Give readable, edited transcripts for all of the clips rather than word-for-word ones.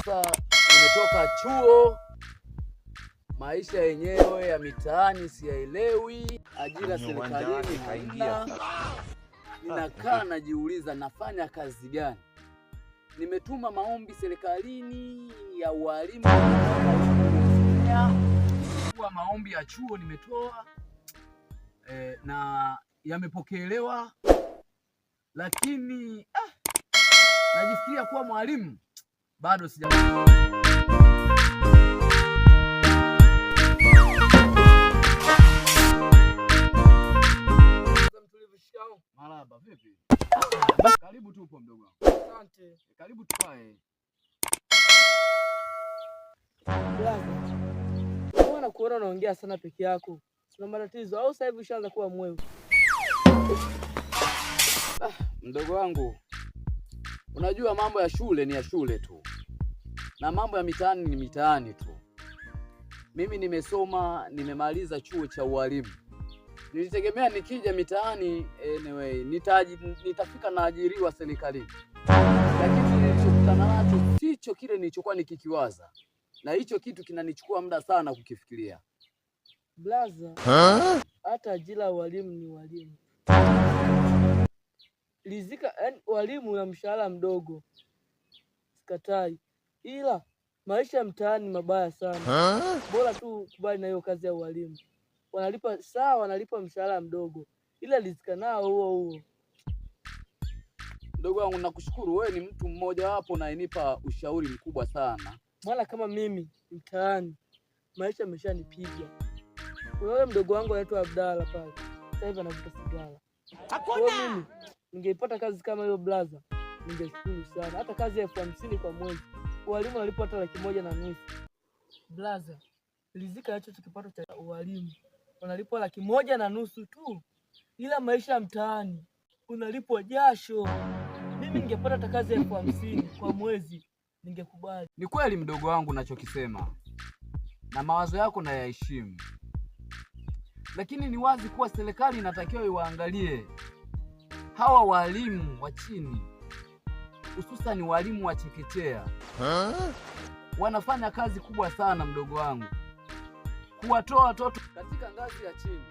Sasa nimetoka chuo, maisha yenyewe ya mitaani siyaelewi, ajira serikalini haina. Ninakaa najiuliza nafanya kazi gani? Nimetuma maombi serikalini ya ualimu, kwa maombi ya chuo nimetoa na yamepokelewa, lakini najifikiria kuwa mwalimu bado sija. Marhaba, vipi? Karibu tupo mdogo wangu. Asante. Karibu tukae. Mbona kuona unaongea sana peke yako? Una matatizo au sasa hivi ushaanza kuwa mwevu? Mdogo wangu, unajua mambo ya shule ni ya shule tu, na mambo ya mitaani ni mitaani tu. Mimi nimesoma, nimemaliza chuo cha ualimu. Nilitegemea nikija mitaani anyway nitafika na ajiriwa serikalini, lakini nilichokutana nacho sicho kile nilichokuwa nikikiwaza, na hicho kitu kinanichukua muda sana kukifikiria. Blaza, hata ajira ya walimu ni walimu. Rizika, yani walimu na mshahara mdogo, sikatai, ila maisha mtaani mabaya sana. Bora tu kubali na hiyo kazi ya walimu. Wanalipa sawa, wanalipa mshahara mdogo, ila rizika nao huo. Mdogo wangu, nakushukuru, wewe ni mtu mmoja wapo unayenipa ushauri mkubwa sana. Mwana kama mimi mtaani maisha yameshanipiga. Kuna yule mdogo wangu anaitwa Abdalla pale, sasa hivi anavuta sigara. Hakuna. Mimi ningeipata kazi kama hiyo blaza, ningeshukuru sana. Hata kazi ya 50,000 kwa mwezi, walimu wanalipa hata 1,500,000. Blaza, rizika yacho kipato cha walimu wanalipwa 1,500,000 tu, ila maisha ya mtaani unalipwa jasho. Mimi ningepata hata kazi ya 50,000 kwa mwezi ningekubali. Ni kweli mdogo wangu unachokisema, na mawazo yako na yaheshimu, lakini ni wazi kuwa serikali inatakiwa iwaangalie hawa walimu wa chini, hususan walimu wa chekechea. Wanafanya kazi kubwa sana mdogo wangu, kuwatoa watoto katika ngazi ya chini.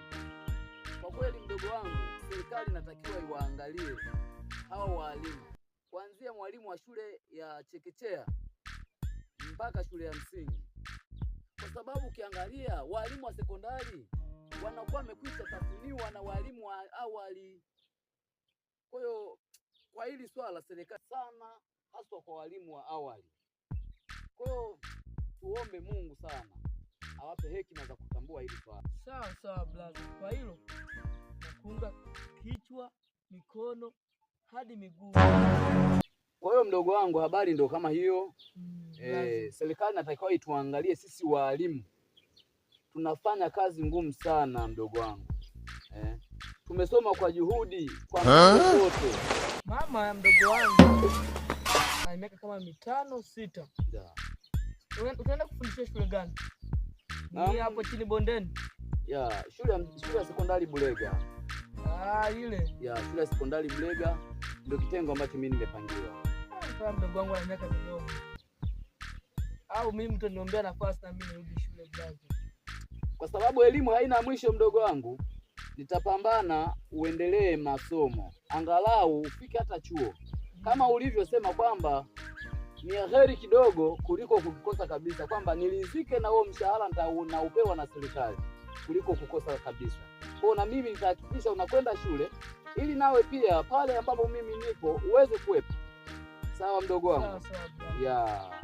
Kwa kweli mdogo wangu, serikali inatakiwa iwaangalie hawa walimu, kuanzia mwalimu wa shule ya chekechea mpaka shule ya msingi, kwa sababu ukiangalia walimu wa sekondari wanakuwa wamekwisha tathminiwa na walimu wa awali. Kwa hiyo kwa hili swala serikali sana, haswa kwa walimu wa awali. Kwa hiyo tuombe Mungu sana awape hekima za kutambua hili swala. Sawa blaza, kwa hilo nakuunga kichwa, mikono hadi miguu. Kwa hiyo mdogo wangu, habari ndio kama hiyo. Serikali inatakiwa ituangalie sisi walimu, tunafanya kazi ngumu sana mdogo wangu. Tumesoma kwa juhudi kwa muda wote. Mama ya mdogo wangu ana miaka kama 5, 6. Utaenda kufundisha shule gani? Ni hapo chini bondeni? Shule ya sekondari Bulega. Ile. Shule ya sekondari Bulega ndio kitengo ambacho mimi nimepangiwa. Kwa mdogo wangu ana miaka midogo. Au mimi mtaniombea nafasi na mimi nirudi shule blaza. Kwa sababu elimu haina mwisho mdogo wangu. Nitapambana uendelee masomo, angalau ufike hata chuo. Kama ulivyosema kwamba ni heri kidogo kuliko kukosa kabisa, kwamba nilizike na huo mshahara na upewa na serikali kuliko kukosa kabisa. Kwa na mimi nitahakikisha unakwenda shule ili nawe pia pale ambapo mimi nipo uweze kuwepo. Sawa mdogo wangu? Sawa.